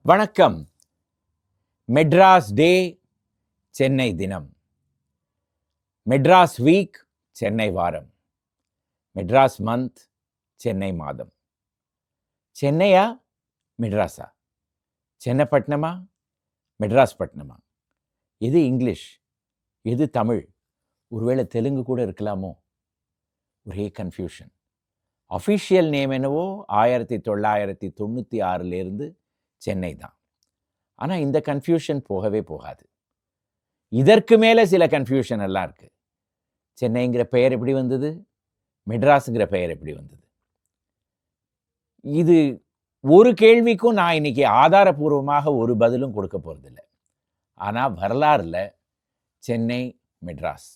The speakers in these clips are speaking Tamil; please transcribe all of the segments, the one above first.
வணக்கம். மெட்ராஸ் டே, சென்னை தினம். மெட்ராஸ் வீக், சென்னை வாரம். மெட்ராஸ் மந்த், சென்னை மாதம். சென்னையா மெட்ராஸா? சென்னப்பட்டினமா மெட்ராஸ் பட்டினமா? எது இங்கிலீஷ், எது தமிழ்? ஒருவேளை தெலுங்கு கூட இருக்கலாமோ? ஒரே கன்ஃபியூஷன். அஃபிஷியல் நேம் என்னவோ 1996 சென்னை தான். ஆனால் இந்த கன்ஃபியூஷன் போகவே போகாது. இதற்கு மேலே சில கன்ஃபியூஷன் எல்லாம் இருக்குது. சென்னைங்கிற பெயர் எப்படி வந்தது? மெட்ராஸுங்கிற பெயர் எப்படி வந்தது? இது ஒரு கேள்விக்கும் நான் இன்னைக்கு ஆதாரபூர்வமாக ஒரு பதிலும் கொடுக்க போகிறதில்லை. ஆனால் வரலாறில் சென்னை, மெட்ராஸ்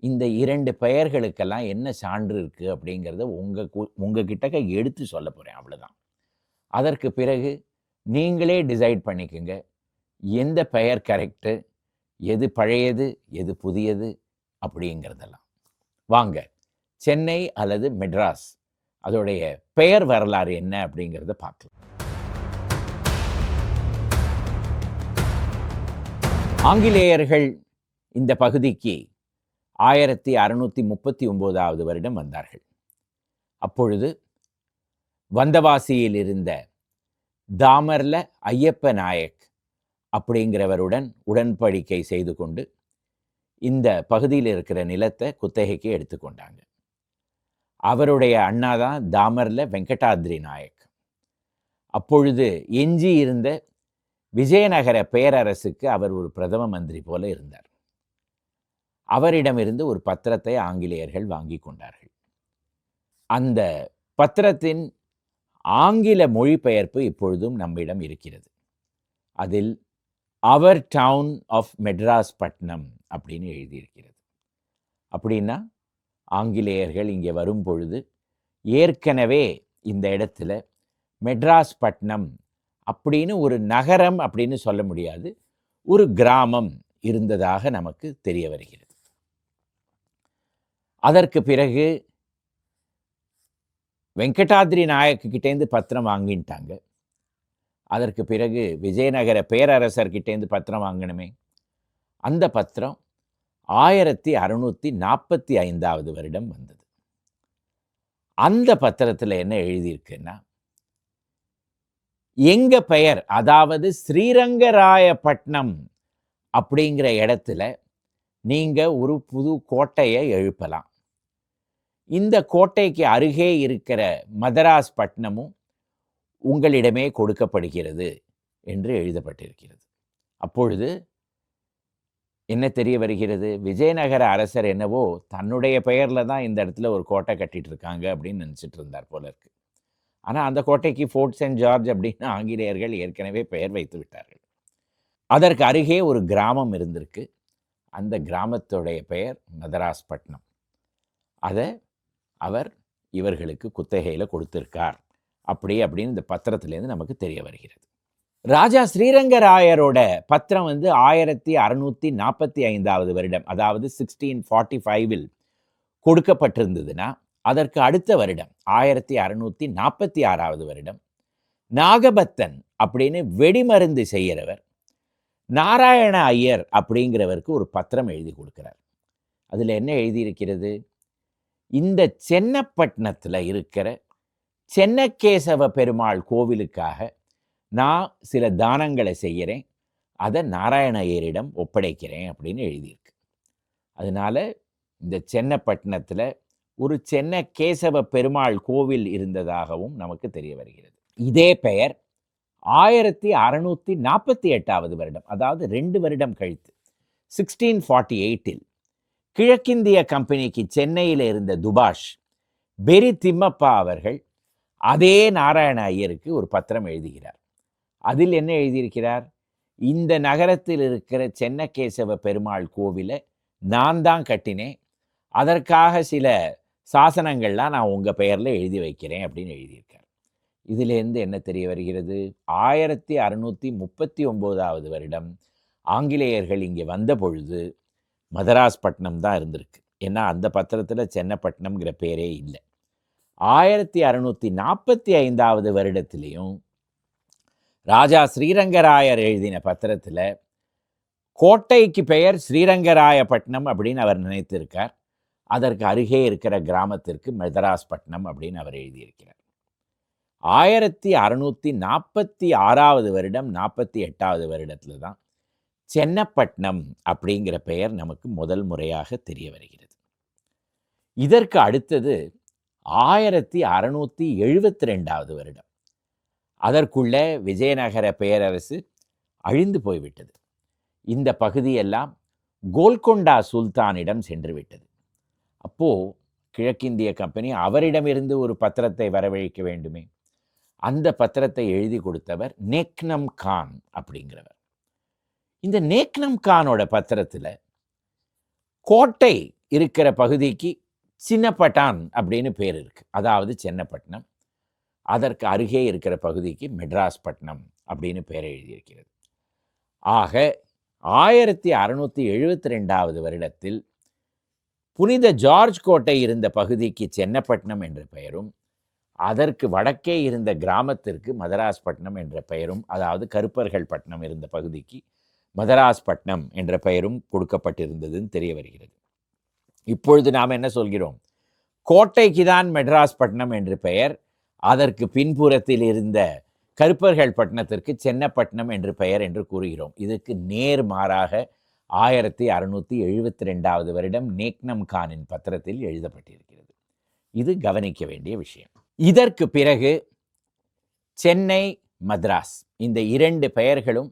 இந்த இரண்டு பெயர்களுக்கெல்லாம் என்ன சான்று இருக்குது அப்படிங்கிறத உங்ககிட்ட எடுத்து சொல்ல போகிறேன். அவ்வளோதான். அதற்கு பிறகு நீங்களே டிசைட் பண்ணிக்கோங்க, எந்த பெயர் கரெக்டு, எது பழையது, எது புதியது அப்படிங்கிறதெல்லாம். வாங்க, சென்னை அல்லது மெட்ராஸ் அதோடைய பெயர் வரலாறு என்ன அப்படிங்கிறத பார்க்கலாம். ஆங்கிலேயர்கள் இந்த பகுதிக்கு 1639 வருடம் வந்தார்கள். அப்பொழுது வந்தவாசியில் இருந்த தாமர்ல ஐயப்ப நாயக் அப்படிங்கிறவருடன் உடன்படிக்கை செய்து கொண்டு இந்த பகுதியில் இருக்கிற நிலத்தை குத்தகைக்கு எடுத்துக்கொண்டாங்க. அவருடைய அண்ணா தான் தாமர்ல வெங்கடாத்ரி நாயக். அப்பொழுது எஞ்சி இருந்த விஜயநகர பேரரசுக்கு அவர் ஒரு பிரதம மந்திரி போல இருந்தார். அவரிடமிருந்து ஒரு பத்திரத்தை ஆங்கிலேயர்கள் வாங்கி கொண்டார்கள். அந்த பத்திரத்தின் ஆங்கில மொழிபெயர்ப்பு இப்பொழுதும் நம்மிடம் இருக்கிறது. அதில் அவர் டவுன் ஆஃப் மெட்ராஸ் பட்னம் அப்படின்னு எழுதியிருக்கிறது. அப்படின்னா ஆங்கிலேயர்கள் இங்கே வரும் பொழுது ஏற்கனவே இந்த இடத்துல மெட்ராஸ் பட்னம் அப்படின்னு ஒரு நகரம் அப்படின்னு சொல்ல முடியாது, ஒரு கிராமம் இருந்ததாக நமக்கு தெரிய வருகிறது. அதற்கு பிறகு வெங்கடாத்ரி நாயக்கிட்டேருந்து பத்திரம் வாங்கிட்டாங்க. அதற்கு பிறகு விஜயநகர பேரரசர்கிட்டேருந்து பத்திரம் வாங்கணுமே. அந்த பத்திரம் 1645 வருடம் வந்தது. அந்த பத்திரத்தில் என்ன எழுதியிருக்குன்னா, எங்க பெயர், அதாவது ஸ்ரீரங்கராயப்பட்டினம் அப்படிங்கிற இடத்துல நீங்க ஒரு புது கோட்டையை எழுப்பலாம். இந்த கோட்டைக்கு அருகே இருக்கிற மதராஸ் பட்டணமும் உங்களிடமே கொடுக்கப்படுகிறது என்று எழுதப்பட்டிருக்கிறது. அப்பொழுது என்ன தெரிய வருகிறது? விஜயநகர அரசர் என்னவோ தன்னுடைய பெயரில் தான் இந்த இடத்துல ஒரு கோட்டை கட்டிட்டு இருக்காங்க அப்படின்னு நினச்சிட்டு இருந்தார் போல இருக்கு. ஆனால் அந்த கோட்டைக்கு ஃபோர்ட் சென்ட் ஜார்ஜ் அப்படின்னு ஆங்கிலேயர்கள் ஏற்கனவே பெயர் வைத்து விட்டார்கள். அதற்கு அருகே ஒரு கிராமம் இருந்திருக்கு. அந்த கிராமத்துடைய பெயர் மதராஸ் பட்டினம். அதை அவர் இவர்களுக்கு குத்தகையில் கொடுத்திருக்கார் அப்படின்னு இந்த பத்திரத்திலேருந்து நமக்கு தெரிய வருகிறது. ராஜா ஸ்ரீரங்கராயரோட பத்திரம் 1645 வருடம், அதாவது 1645 கொடுக்கப்பட்டிருந்ததுன்னா, அதற்கு அடுத்த வருடம் 1646 வருடம் நாகபத்தன் அப்படின்னு வெடிமருந்து செய்கிறவர் நாராயண ஐயர் அப்படிங்கிறவருக்கு ஒரு பத்திரம் எழுதி கொடுக்கிறார். அதில் என்ன எழுதியிருக்கிறது? இந்த சென்னப்பட்டினத்தில் இருக்கிற சென்னகேசவ பெருமாள் கோவிலுக்காக நான் சில தானங்களை செய்கிறேன், அதை நாராயண ஐயரிடம் ஒப்படைக்கிறேன் அப்படின்னு எழுதியிருக்கு. அதனால இந்த சென்னப்பட்டினத்தில் ஒரு சென்னகேசவ பெருமாள் கோவில் இருந்ததாகவும் நமக்கு தெரிய வருகிறது. இதே பெயர் 1648 வருடம், அதாவது 2 வருடம் கழித்து 1648 கிழக்கிந்திய கம்பெனிக்கு சென்னையில் இருந்த துபாஷ் பெரி திம்மப்பா அவர்கள் அதே நாராயண ஐயருக்கு ஒரு பத்திரம் எழுதுகிறார். அதில் என்ன எழுதியிருக்கிறார்? இந்த நகரத்தில் இருக்கிற சென்னகேசவ பெருமாள் கோவிலை நான் தான் கட்டினேன், அதற்காக சில சாசனங்கள்லாம் நான் உங்கள் பெயரில் எழுதி வைக்கிறேன் அப்படின்னு எழுதியிருக்கார். இதிலேருந்து என்ன தெரிய வருகிறது? 1639 வருடம் ஆங்கிலேயர்கள் இங்கே வந்த பொழுது மதராஸ் பட்டினம் தான் இருந்திருக்கு. ஏன்னா அந்த பத்திரத்தில் சென்னப்பட்டினம்ங்கிற பேரே இல்லை. 1645 வருடத்திலையும் ராஜா ஸ்ரீரங்கராயர் எழுதின பத்திரத்தில் கோட்டைக்கு பெயர் ஸ்ரீரங்கராயப்பட்டினம் அப்படின்னு அவர் நினைத்திருக்கார். அதற்கு அருகே இருக்கிற கிராமத்திற்கு மெதராஸ்பட்டினம் அப்படின்னு அவர் எழுதியிருக்கிறார். 1646 வருடம் 48வது வருடத்தில் தான் சென்னப்பட்டினம் அப்படிங்கிற பெயர் நமக்கு முதல் முறையாக தெரிய வருகிறது. இதற்கு அடுத்தது 1672வது வருடம். அதற்குள்ள விஜயநகர பேரரசு அழிந்து போய்விட்டது. இந்த பகுதியெல்லாம் கோல்கொண்டா சுல்தானிடம் சென்று விட்டது. அப்போது கிழக்கிந்திய கம்பெனி அவரிடமிருந்து ஒரு பத்திரத்தை வரவழைக்க வேண்டுமே. அந்த பத்திரத்தை எழுதி கொடுத்தவர் நேக்னம் கான் அப்படிங்கிறவர். இந்த நேக்னம் கானோட பத்திரத்தில் கோட்டை இருக்கிற பகுதிக்கு சின்னப்பட்டான் அப்படின்னு பேர் இருக்கு, அதாவது சென்னப்பட்டினம். அதற்கு அருகே இருக்கிற பகுதிக்கு மெட்ராஸ்பட்டினம் அப்படின்னு பெயர் எழுதியிருக்கிறது. ஆக 1672வது வருடத்தில் புனித ஜார்ஜ் கோட்டை இருந்த பகுதிக்கு சென்னப்பட்டினம் என்ற பெயரும், அதற்கு வடக்கே இருந்த கிராமத்திற்கு மதராஸ்பட்டினம் என்ற பெயரும், அதாவது கருப்பர்கள் பட்டினம் இருந்த பகுதிக்கு மதராஸ்பட்டினம் என்ற பெயரும் கொடுக்கப்பட்டிருந்ததுன்னு தெரிய வருகிறது. இப்பொழுது நாம் என்ன சொல்கிறோம்? கோட்டைக்கு தான் மெட்ராஸ்பட்டினம் என்று பெயர், அதற்கு பின்புறத்தில் இருந்த கருப்பர்கள் பட்டணத்திற்கு சென்னப்பட்டினம் என்று பெயர் என்று கூறுகிறோம். இதுக்கு நேர்மாறாக 1672வது வருடம் நேக்னம் கானின் பத்திரத்தில் எழுதப்பட்டிருக்கிறது. இது கவனிக்க வேண்டிய விஷயம். இதற்கு பிறகு சென்னை, மദ്രാஸ் இந்த இரண்டு பெயர்களும்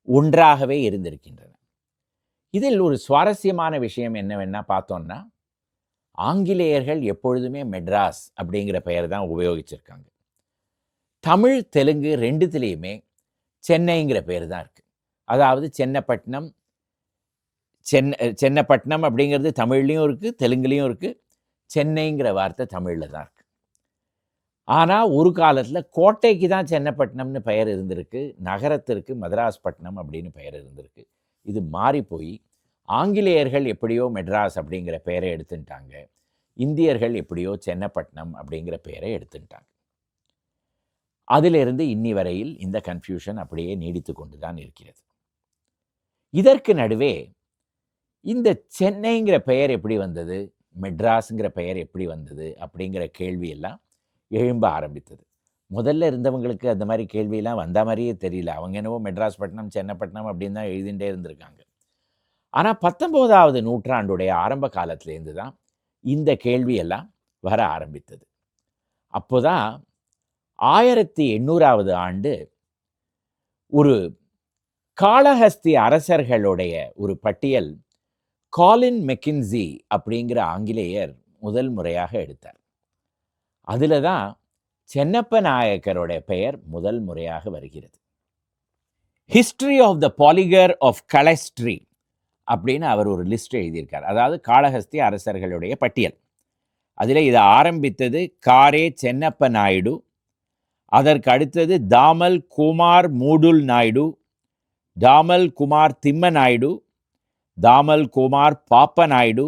ஒன்றாகவே இருந்திருக்கின்றன. இதில் ஒரு சுவாரஸ்யமான விஷயம் என்னவென்னா பார்த்தோம்னா, ஆங்கிலேயர்கள் எப்பொழுதுமே மெட்ராஸ் அப்படிங்கிற பெயர் தான் உபயோகிச்சிருக்காங்க. தமிழ், தெலுங்கு ரெண்டுத்துலேயுமே சென்னைங்கிற பேர் தான் இருக்குது. அதாவது சென்னப்பட்டினம், சென்னப்பட்டினம் அப்படிங்கிறது தமிழ்லேயும் இருக்குது, தெலுங்குலேயும் இருக்குது. சென்னைங்கிற வார்த்தை தமிழில் தான் இருக்குது. ஆனால் ஒரு காலத்தில் கோட்டைக்கு தான் சென்னப்பட்டினம்னு பெயர் இருந்திருக்கு, நகரத்திற்கு மதராஸ்பட்டினம் அப்படின்னு பெயர் இருந்திருக்கு. இது மாறி போய் ஆங்கிலேயர்கள் எப்படியோ மெட்ராஸ் அப்படிங்கிற பெயரை எடுத்துட்டாங்க, இந்தியர்கள் எப்படியோ சென்னப்பட்டினம் அப்படிங்கிற பெயரை எடுத்துட்டாங்க. அதிலிருந்து இன்னி வரையில் இந்த கன்ஃபியூஷன் அப்படியே நீடித்து கொண்டு தான் இருக்கிறது. இதற்கு நடுவே இந்த சென்னைங்கிற பெயர் எப்படி வந்தது, மெட்ராஸுங்கிற பெயர் எப்படி வந்தது அப்படிங்கிற கேள்வியெல்லாம் எழும்ப ஆரம்பித்தது. முதல்ல இருந்தவங்களுக்கு அந்த மாதிரி கேள்வியெல்லாம் வந்த மாதிரியே தெரியல. அவங்க என்னவோ மெட்ராஸ்பட்டினம், சென்னப்பட்டினம் அப்படின்னு தான் எழுதிகிட்டே இருந்திருக்காங்க. ஆனால் 19வது நூற்றாண்டுடைய ஆரம்ப காலத்திலேருந்து தான் இந்த கேள்வியெல்லாம் வர ஆரம்பித்தது. அப்போதான் 1800வது ஆண்டு ஒரு காளஹஸ்தி அரசர்களுடைய ஒரு பட்டியல் காலின் மெக்கின்சி அப்படிங்கிற ஆங்கிலேயர் முதல் முறையாக எடுத்தார். அதில் தான் சென்னப்ப நாயக்கருடைய பெயர் முதல் முறையாக வருகிறது. History of the Poligar of கலஸ்ட்ரி அப்படின்னு அவர் ஒரு லிஸ்ட் எழுதியிருக்கார். அதாவது காளஹஸ்தி அரசர்களுடைய பட்டியல். அதில் இதை ஆரம்பித்தது காரே சென்னப்ப நாயுடு, அதற்கு அடுத்தது தாமல் குமார் மூடுல் நாயுடு, தாமல் குமார் திம்ம நாயுடு, தாமல் குமார் பாப்ப நாயுடு,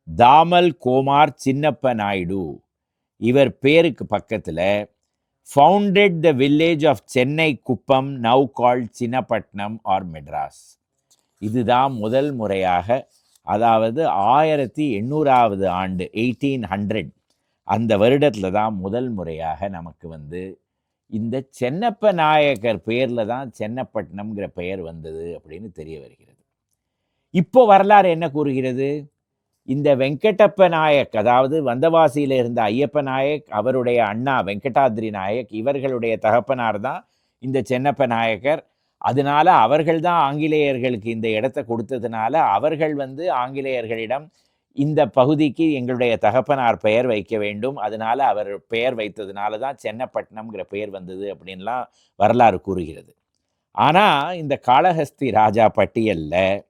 தாமல் குமார் சின்னப்ப நாயுடு. இவர் பேருக்கு பக்கத்தில் founded the village of Chennai Kuppam, now called Chinnapattinam or Madras. இதுதான் முதல் முறையாக, அதாவது 1800வது ஆண்டு 1800 அந்த வருடத்தில் தான் முதல் முறையாக நமக்கு இந்த சென்னப்ப நாயக்கர் பேரில் தான் சென்னப்பட்டினம்ங்கிற பெயர் வந்தது அப்படின்னு தெரிய வருகிறது. இப்போ வரலாறு என்ன கூறுகிறது? இந்த வெங்கடப்ப நாயக், அதாவது வந்தவாசியில் இருந்த ஐயப்ப நாயக், அவருடைய அண்ணா வெங்கடாத்ரி நாயக், இவர்களுடைய தகப்பனார் தான் இந்த சென்னப்ப நாயக்கர். அதனால அவர்கள் தான் ஆங்கிலேயர்களுக்கு இந்த இடத்தை கொடுத்ததுனால அவர்கள் ஆங்கிலேயர்களிடம் இந்த பகுதிக்கு எங்களுடைய தகப்பனார் பெயர் வைக்க வேண்டும், அதனால அவர் பெயர் வைத்ததுனால தான் சென்னப்பட்டினம்ங்கிற பெயர் வந்தது அப்படின்லாம் வரலாறு கூறுகிறது. ஆனால் இந்த காளஹஸ்தி ராஜா பட்டியலில்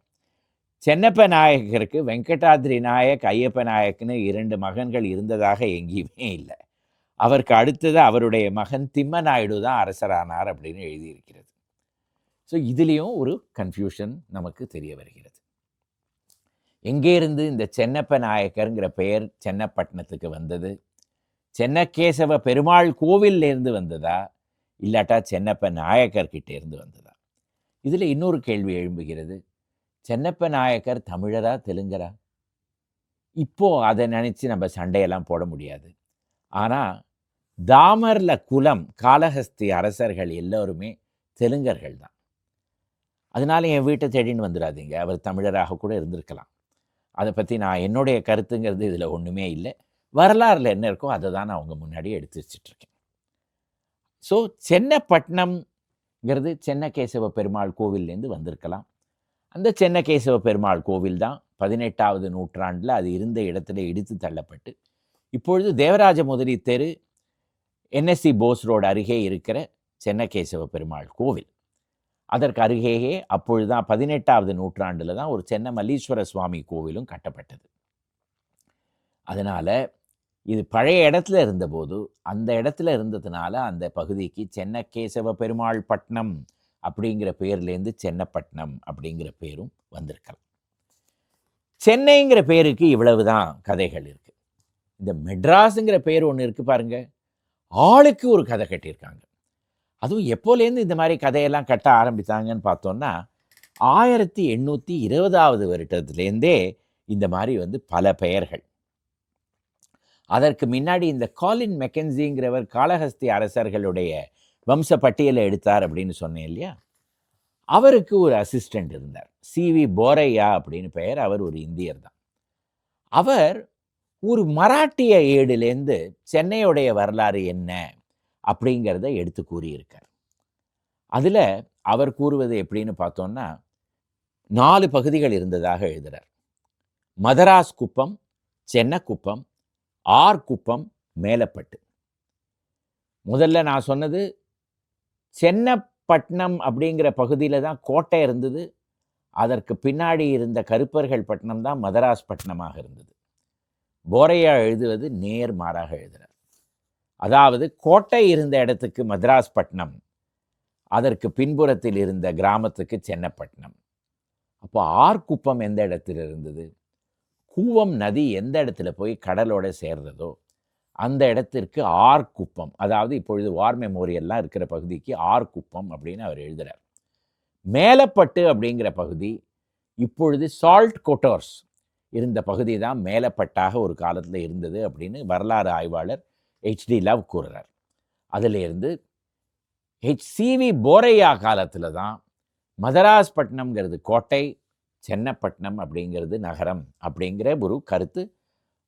சென்னப்ப நாயக்கருக்கு வெங்கடாத்ரி நாயக், ஐயப்ப நாயக்னு 2 மகன்கள் இருந்ததாக எங்கேயுமே இல்லை. அவருக்கு அடுத்தது அவருடைய மகன் திம்ம நாயுடு தான் அரசரானார் அப்படின்னு எழுதியிருக்கிறது. ஸோ இதுலேயும் ஒரு கன்ஃபியூஷன் நமக்கு தெரிய வருகிறது. எங்கே இருந்து இந்த சென்னப்ப நாயக்கருங்கிற பெயர் சென்னப்பட்டினத்துக்கு வந்தது? சென்னக்கேசவ பெருமாள் கோவிலிருந்து வந்ததா, இல்லாட்டா சென்னப்ப நாயக்கர்கிட்ட இருந்து வந்ததா? இதில் இன்னொரு கேள்வி எழும்புகிறது. சென்னப்ப நாயக்கர் தமிழரா தெலுங்கரா? இப்போ அதை நினச்சி நம்ம சண்டையெல்லாம் போட முடியாது. ஆனால் தாமர்ல குலம் காளஹஸ்தி அரசர்கள் எல்லோருமே தெலுங்கர்கள் தான். அதனால என் வீட்டை தேடின்னு வந்துடாதீங்க, அவர் தமிழராக கூட இருந்திருக்கலாம். அதை பற்றி நான் என்னுடைய கருத்துங்கிறது இதில் ஒன்றுமே இல்லை. வரலாறில் என்ன இருக்கோ அதை தான் நான் அவங்க முன்னாடி எடுத்து வச்சிட்ருக்கேன். ஸோ சென்னப்பட்டினம்ங்கிறது சென்னகேசவ பெருமாள் கோவில்லேருந்து வந்திருக்கலாம். அந்த சென்னகேசவ பெருமாள் கோவில் தான் 18வது நூற்றாண்டில் அது இருந்த இடத்துல இடித்து தள்ளப்பட்டு இப்பொழுது தேவராஜ முதலி தெரு என்எஸ்சி போஸ் ரோடு அருகே இருக்கிற சென்னகேசவ பெருமாள் கோவில். அதற்கு அருகேயே அப்பொழுது தான் 18வது நூற்றாண்டில் தான் ஒரு சென்ன மல்லீஸ்வர சுவாமி கோவிலும் கட்டப்பட்டது. அதனால் இது பழைய இடத்துல இருந்தபோது அந்த இடத்துல இருந்ததுனால அந்த பகுதிக்கு சென்னகேசவ பெருமாள் பட்டினம் அப்படிங்கிற பேர்லேருந்து சென்னப்பட்டினம் அப்படிங்கிற பேரும் வந்திருக்கலாம். சென்னைங்கிற பேருக்கு இவ்வளவு தான் கதைகள் இருக்குது. இந்த மெட்ராஸுங்கிற பேர் ஒன்று இருக்குது பாருங்க, ஆளுக்கு ஒரு கதை கட்டியிருக்காங்க. அதுவும் எப்போலேருந்து இந்த மாதிரி கதையெல்லாம் கட்ட ஆரம்பித்தாங்கன்னு பார்த்தோன்னா 1820வது வருடத்துலேருந்தே இந்த மாதிரி பல பெயர்கள். அதற்கு முன்னாடி இந்த காலின் மெக்கன்சிங்கிறவர் காளஹஸ்தி அரசர்களுடைய வம்ச பட்டியலை எடுத்தார் அப்படின்னு சொன்னேன் இல்லையா, அவருக்கு ஒரு அசிஸ்டண்ட் இருந்தார், சிவி போரையா அப்படின்னு பெயர். அவர் ஒரு இந்தியர் தான். அவர் ஒரு மராட்டிய ஏடுலேருந்து சென்னையுடைய வரலாறு என்ன அப்படிங்கிறத எடுத்து கூறியிருக்கார். அதில் அவர் கூறுவது எப்படின்னு பார்த்தோன்னா 4 பகுதிகள் இருந்ததாக எழுதுகிறார். மதராஸ் குப்பம், சென்னக்குப்பம், ஆர் குப்பம், மேலப்பட்டு. முதல்ல நான் சொன்னது சென்னப்பட்டினம் அப்படிங்கிற பகுதியில் தான் கோட்டை இருந்தது. அதற்கு பின்னாடி இருந்த கருப்பர்கள் பட்டினம் தான் மதராஸ் பட்டினமாக இருந்தது. போரையா எழுதுவது நேர்மாறாக எழுதுகிறார். அதாவது கோட்டை இருந்த இடத்துக்கு மதராஸ் பட்டினம், அதற்கு பின்புறத்தில் இருந்த கிராமத்துக்கு சென்னப்பட்டினம். அப்போ ஆர்குப்பம் எந்த இடத்துல இருந்தது? கூவம் நதி எந்த இடத்துல போய் கடலோட சேர்றதோ அந்த இடத்திற்கு ஆர்குப்பம், அதாவது இப்பொழுது வார் மெமோரியல்லாம் இருக்கிற பகுதிக்கு ஆர்குப்பம் அப்படின்னு அவர் எழுதுகிறார். மேலப்பட்டு அப்படிங்கிற பகுதி இப்பொழுது சால்ட் கோட்டர்ஸ் இருந்த பகுதி தான் மேலப்பட்டாக ஒரு காலத்தில் இருந்தது அப்படின்னு வரலாறு ஆய்வாளர் ஹெச்டி லவ் கூறுறார். அதிலிருந்து சிவி போரையா காலத்தில் தான் மதராஸ் பட்டினம்ங்கிறது கோட்டை, சென்னப்பட்டினம் அப்படிங்கிறது நகரம் அப்படிங்கிற ஒரு கருத்து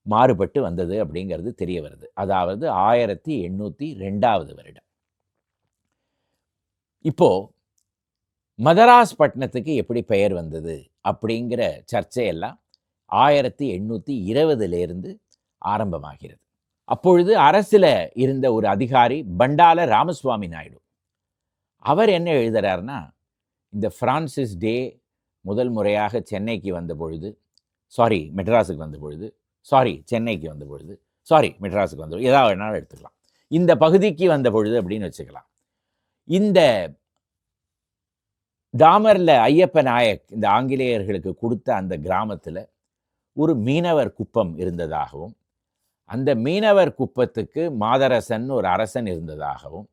மாறுபட்டு வந்தது அப்படிங்கிறது தெரிய வருது. அதாவது 1802வது வருடம். இப்போ மதராஸ் பட்டினத்துக்கு எப்படி பெயர் வந்தது அப்படிங்கிற சர்ச்சையெல்லாம் 1820லேருந்து ஆரம்பமாகிறது. அப்பொழுது அரசில் இருந்த ஒரு அதிகாரி பண்டால ராமசுவாமி நாயுடு, அவர் என்ன எழுதுறாருன்னா, இந்த பிரான்சிஸ் டே முதல் முறையாக சென்னைக்கு வந்த பொழுது, மெட்ராஸுக்கு வந்த பொழுது, சென்னைக்கு வந்த பொழுது, மெட்ராஸுக்கு வந்த பொழுது, ஏதாவது வேணாலும் எடுத்துக்கலாம், இந்த பகுதிக்கு வந்த பொழுது அப்படின்னு வச்சுக்கலாம். இந்த தாமரில் ஐயப்ப நாயக் இந்த ஆங்கிலேயர்களுக்கு கொடுத்த அந்த கிராமத்தில் ஒரு மீனவர் குப்பம் இருந்ததாகவும், அந்த மீனவர் குப்பத்துக்கு மாதரசன் ஒரு அரசன் இருந்ததாகவும்,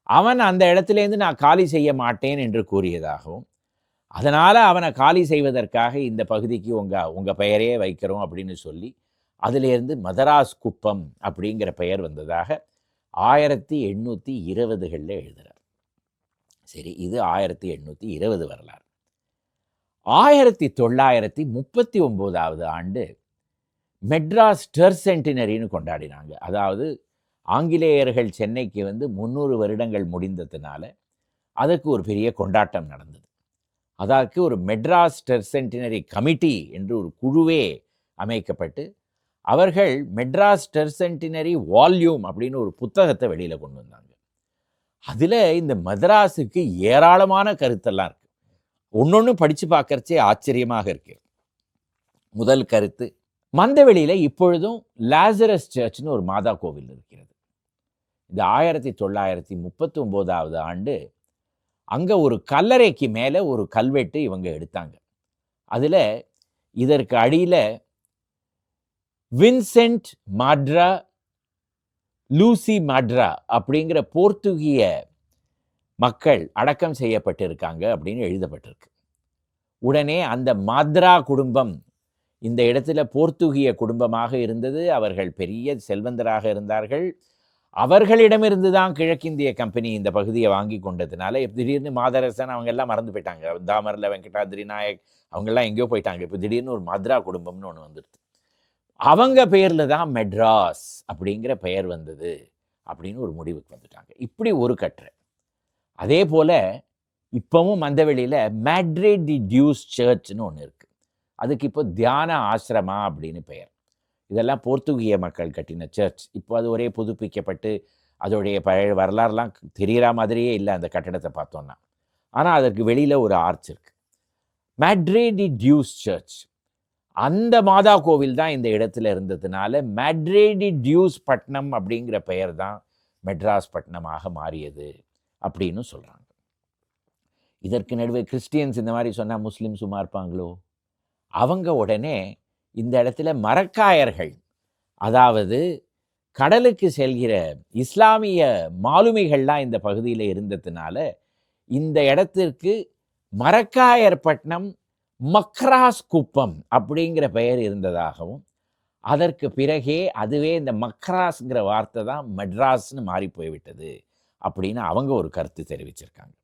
அவன் அந்த இடத்துலேருந்து நான் காலி செய்ய மாட்டேன் என்று கூறியதாகவும், அதனால் அவனை காலி செய்வதற்காக இந்த பகுதிக்கு உங்கள் பெயரையே வைக்கிறோம் அப்படின்னு சொல்லி அதிலேருந்து மதராஸ் குப்பம் அப்படிங்கிற பெயர் வந்ததாக 1820களில் எழுதுகிறார். சரி, இது 1820 வரலாறு. 1939வது ஆண்டு மெட்ராஸ் டெர்சென்டினரின்னு கொண்டாடினாங்க. அதாவது ஆங்கிலேயர்கள் சென்னைக்கு 300 வருடங்கள் முடிந்ததுனால அதுக்கு ஒரு பெரிய கொண்டாட்டம் நடந்தது. அதற்கு ஒரு மெட்ராஸ் டெர்சென்டினரி கமிட்டி என்று ஒரு குழுவே அமைக்கப்பட்டு அவர்கள் மெட்ராஸ் டெர்சென்டினரி வால்யூம் அப்படின்னு ஒரு புத்தகத்தை வெளியில் கொண்டு வந்தாங்க. அதில் இந்த மதராஸுக்கு ஏராளமான கருத்தெல்லாம் இருக்குது. ஒன்னொன்று படித்து பார்க்கறச்சே ஆச்சரியமாக இருக்கு. முதல் கருத்து, மந்தவெளியில் இப்பொழுதும் லாசரஸ் சர்ச்னு ஒரு மாதா கோவில் இருக்கிறது. இந்த 1939வது ஆண்டு அங்கே ஒரு கல்லறைக்கு மேலே ஒரு கல்வெட்டு இவங்க எடுத்தாங்க. அதில் இதற்கு அடியில் வின்சென்ட் மாட்ரா லூசி மாட்ரா அப்படிங்கிற போர்த்துகிய மக்கள் அடக்கம் செய்யப்பட்டிருக்காங்க அப்படின்னு எழுதப்பட்டிருக்கு. உடனே அந்த மாத்ரா குடும்பம் இந்த இடத்துல போர்த்துகிய குடும்பமாக இருந்தது. அவர்கள் பெரிய செல்வந்தராக இருந்தார்கள். அவர்களிடமிருந்து தான் கிழக்கிந்திய கம்பெனி இந்த பகுதியை வாங்கி கொண்டதுனால திடீர்னு மாதரசன் அவங்க எல்லாம் மறந்து போயிட்டாங்க. தாமர்ல வெங்கடாதிரி நாயக் அவங்கெல்லாம் எங்கேயோ போயிட்டாங்க. இப்போ திடீர்னு ஒரு மத்ரா குடும்பம்னு ஒன்று வந்துடுது. அவங்க பெயரில் தான் மெட்ராஸ் அப்படிங்கிற பெயர் வந்தது அப்படின்னு ஒரு முடிவுக்கு வந்துட்டாங்க. இப்படி ஒரு கட்டுரை. அதே போல் இப்போவும் மந்தவெளியில் மேட்ரே டி டியூஸ் சர்ச்னு ஒன்று இருக்குது. அதுக்கு இப்போ தியான ஆசிரமா அப்படின்னு பெயர். இதெல்லாம் போர்த்துகிய மக்கள் கட்டின சர்ச். இப்போ அது ஒரே புதுப்பிக்கப்பட்டு அதோடைய பழைய வரலாறுலாம் தெரிகிற மாதிரியே இல்லை அந்த கட்டடத்தை பார்த்தோன்னா. ஆனால் அதற்கு வெளியில் ஒரு ஆர்ச் இருக்குது. மேட்ரே டி டியூஸ் சர்ச், அந்த மாதா கோவில் தான் இந்த இடத்துல இருந்ததுனால மேட்ரே டி டியூஸ் பட்னம் அப்படிங்கிற பெயர் தான் மெட்ராஸ் பட்டணமாக மாறியது அப்படின்னு சொல்கிறாங்க. இதற்கு நடுவே கிறிஸ்டியன்ஸ் இந்த மாதிரி சொன்னால் முஸ்லீம் சும்மா இருப்பாங்களோ? அவங்க உடனே இந்த இடத்துல மரக்காயர்கள், அதாவது கடலுக்கு செல்கிற இஸ்லாமிய மாலுமிகள்லாம் இந்த பகுதியில் இருந்ததுனால இந்த இடத்திற்கு மரக்காயர் பட்டணம் மக்ராஸ் குப்பம் அப்படிங்கிற பெயர் இருந்ததாகவும், அதற்கு பிறகே அதுவே இந்த மக்ராஸ்ங்கிற வார்த்தை தான் மெட்ராஸ்னு மாறி போய்விட்டது அப்படின்னு அவங்க ஒரு கருத்து தெரிவிச்சிருக்காங்க.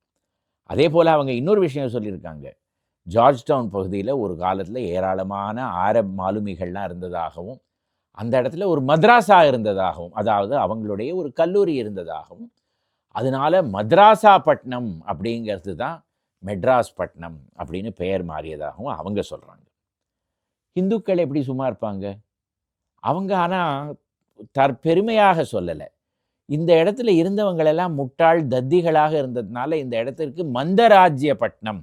அதே போல் அவங்க இன்னொரு விஷயம் சொல்லியிருக்காங்க. ஜார்ஜ் டவுன் பகுதியில் ஒரு காலத்தில் ஏராளமான ஆரப் மாலுமிகள்லாம் இருந்ததாகவும், அந்த இடத்துல ஒரு மദ്രാஸா இருந்ததாகவும், அதாவது அவங்களுடைய ஒரு கல்லூரி இருந்ததாகவும், அதனால மദ്രാஸா பட்டணம் அப்படிங்கிறது தான் மெட்ராஸ் பட்டணம் அப்படின்னு பெயர் மாறியதாகவும் அவங்க சொல்கிறாங்க. இந்துக்கள் எப்படி சும்மா இருப்பாங்க? அவங்க ஆனால் பெருமையாக சொல்லலை. இந்த இடத்துல இருந்தவங்களெல்லாம் முட்டாள் தத்திகளாக இருந்ததுனால இந்த இடத்திற்கு மந்தராஜ்ய பட்டணம்,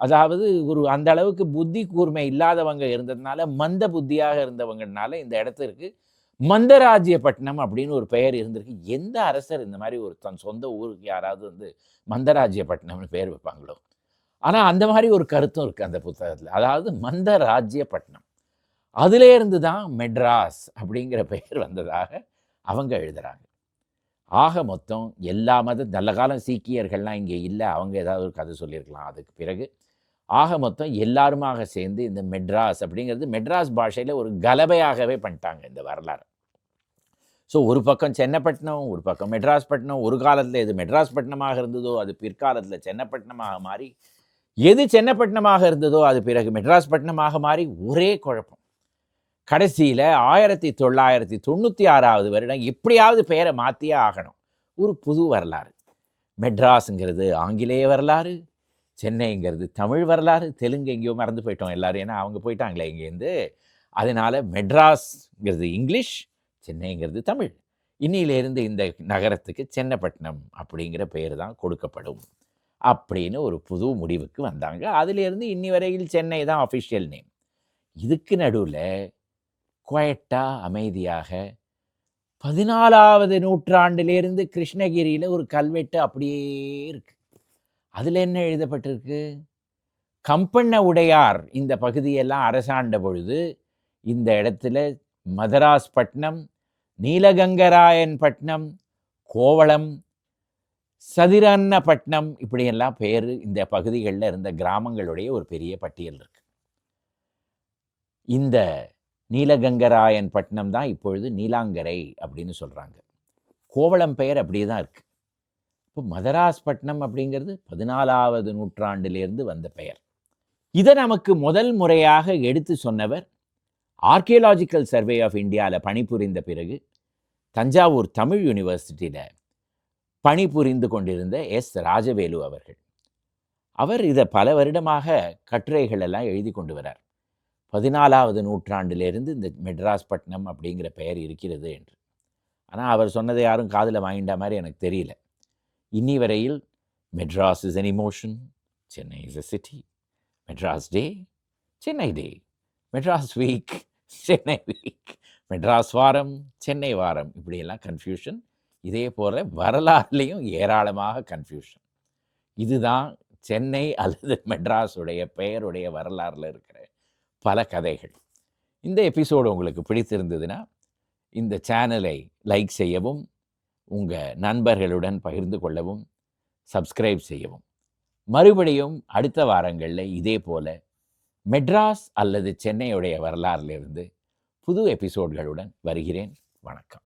அதாவது ஒரு அந்த அளவுக்கு புத்தி கூர்மை இல்லாதவங்க இருந்ததுனால, மந்த புத்தியாக இருந்தவங்கனால இந்த இடத்திற்கு மந்தராஜ்ய பட்டணம் அப்படின்னு ஒரு பெயர் இருந்திருக்கு. எந்த அரசர் இந்த மாதிரி ஒரு தன் சொந்த ஊருக்கு யாராவது மந்தராஜ்ய பட்டணம்னு பெயர் வைப்பாங்களோ? ஆனால் அந்த மாதிரி ஒரு கருத்தும் இருக்குது அந்த புத்தகத்தில். அதாவது மந்தராஜ்ய பட்டணம், அதிலேருந்து தான் மெட்ராஸ் அப்படிங்கிற பெயர் வந்ததாக அவங்க எழுதுகிறாங்க. ஆக மொத்தம் எல்லா நல்ல காலம் சீக்கியர்கள்லாம் இங்கே இல்லை, அவங்க ஏதாவது ஒரு கதை சொல்லியிருக்கலாம் அதுக்கு பிறகு. ஆக மொத்தம் எல்லாருமாக சேர்ந்து இந்த மெட்ராஸ் அப்படிங்கிறது மெட்ராஸ் பாஷையில் ஒரு கலவையாகவே பண்ணிட்டாங்க இந்த வரலாறு. ஸோ ஒரு பக்கம் சென்னப்பட்டினம், ஒரு பக்கம் மெட்ராஸ் பட்டினம். ஒரு காலத்தில் எது மெட்ராஸ் பட்டினமாக இருந்ததோ அது பிற்காலத்தில் சென்னப்பட்டினமாக மாறி, எது சென்னப்பட்டினமாக இருந்ததோ அது பிறகு மெட்ராஸ் பட்டினமாக மாறி ஒரே குழப்பம். கடைசியில் 1996 வருடம் எப்படியாவது பெயரை மாற்றியே ஆகணும். ஒரு புது வரலாறு. மெட்ராஸுங்கிறது ஆங்கிலேய வரலாறு, சென்னைங்கிறது தமிழ் வரலாறு. தெலுங்கு எங்கேயோ மறந்து போயிட்டோம் எல்லோரும், ஏன்னா அவங்க போயிட்டாங்களே இங்கேருந்து. அதனால் மெட்ராஸ்ங்கிறது இங்கிலீஷ், சென்னைங்கிறது தமிழ். இன்னிலேருந்து இந்த நகரத்துக்கு சென்னப்பட்டினம் அப்படிங்கிற பெயர் தான் கொடுக்கப்படும் அப்படின்னு ஒரு புது முடிவுக்கு வந்தாங்க. அதிலிருந்து இன்னி வரையில் சென்னை தான் அஃபிஷியல் நேம். இதுக்கு நடுவில் குவைட்டாக அமைதியாக 14வது நூற்றாண்டிலிருந்து கிருஷ்ணகிரியில் ஒரு கல்வெட்டு அப்படியே இருக்கு. அதில் என்ன எழுதப்பட்டிருக்கு? கம்பண்ண உடையார் இந்த பகுதியெல்லாம் அரசாண்ட பொழுது இந்த இடத்துல மதராஸ் பட்டினம், நீலகங்கராயன் பட்டினம், கோவளம், சதிரன்னப்பட்டினம் இப்படியெல்லாம் பேர் இந்த பகுதிகளில் இருந்த கிராமங்களுடைய ஒரு பெரிய பட்டியல் இருக்கு. இந்த நீலகங்கராயன் பட்டினம் தான் இப்பொழுது நீலாங்கரை அப்படின்னு சொல்கிறாங்க. கோவளம் பெயர் அப்படியே தான் இருக்குது. இப்போ மதராஸ் பட்டினம் அப்படிங்கிறது 14வது நூற்றாண்டிலிருந்து வந்த பெயர். இதை நமக்கு முதல் முறையாக எடுத்து சொன்னவர் ஆர்கியலாஜிக்கல் சர்வே ஆஃப் இந்தியாவில் பணிபுரிந்த பிறகு தஞ்சாவூர் தமிழ் யூனிவர்சிட்டியில் பணிபுரிந்து கொண்டிருந்த எஸ் ராஜவேலு அவர்கள். அவர் இதை பல வருடமாக கட்டுரைகள் எல்லாம் எழுதி கொண்டு வரார். 14வது நூற்றாண்டிலிருந்து இந்த மெட்ராஸ் பட்டினம் அப்படிங்கிற பெயர் இருக்கிறது என்று. ஆனால் அவர் சொன்னதை யாரும் காதில் வாங்கிட்ட மாதிரி எனக்கு தெரியல. இன்னி வரையில் Madras is an emotion, Chennai is a city, Madras day, Chennai day, Madras week, Chennai week, Madras வாரம், சென்னை வாரம், இப்படியெல்லாம் கன்ஃபியூஷன். இதே போல் வரலாறுலேயும் ஏராளமாக கன்ஃபியூஷன். இதுதான் சென்னை அல்லது மெட்ராஸுடைய பெயருடைய வரலாறில் இருக்கிற பல கதைகள். இந்த எபிசோடு உங்களுக்கு பிடித்திருந்ததுன்னா இந்த சேனலை லைக் செய்யவும், உங்கள் நண்பர்களுடன் பகிர்ந்து கொள்ளவும், சப்ஸ்கிரைப் செய்யவும். மறுபடியும் அடுத்த வாரங்களில் இதே போல மெட்ராஸ் அல்லது சென்னையுடைய வரலாறிலிருந்து புது எபிசோட்களுடன் வருகிறேன். வணக்கம்.